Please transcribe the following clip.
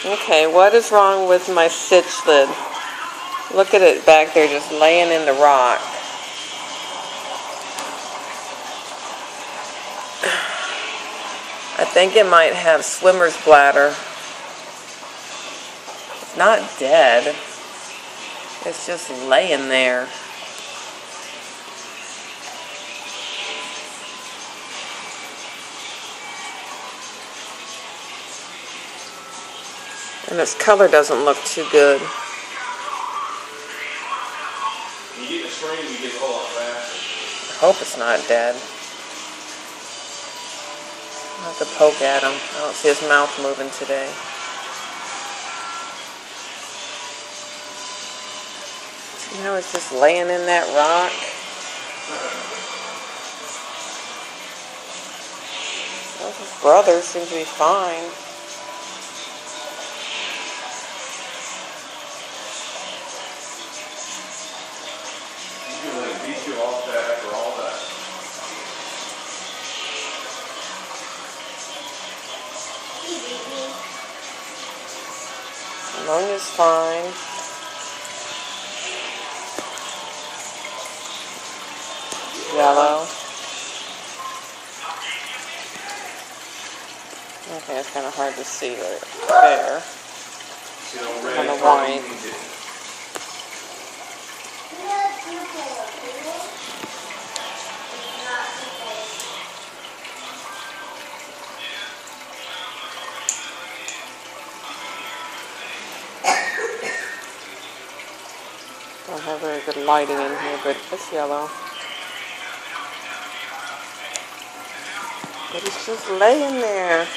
Okay, what is wrong with my stitch lid? Look at it back there just laying in the rock. I think it might have swimmer's bladder. It's not dead. It's just laying there. And its color doesn't look too good. You get the spring, you get a whole lot faster. I hope it's not dead. I'll have to poke at him. I don't see his mouth moving today. See how it's just laying in that rock? Well, his brother seems to be fine. Beat you off that after all that. Amonia's fine. Yellow. Okay, it's kind of hard to see right there. Kind of white. Don't have very good lighting in here, but it's yellow. But it's just laying there.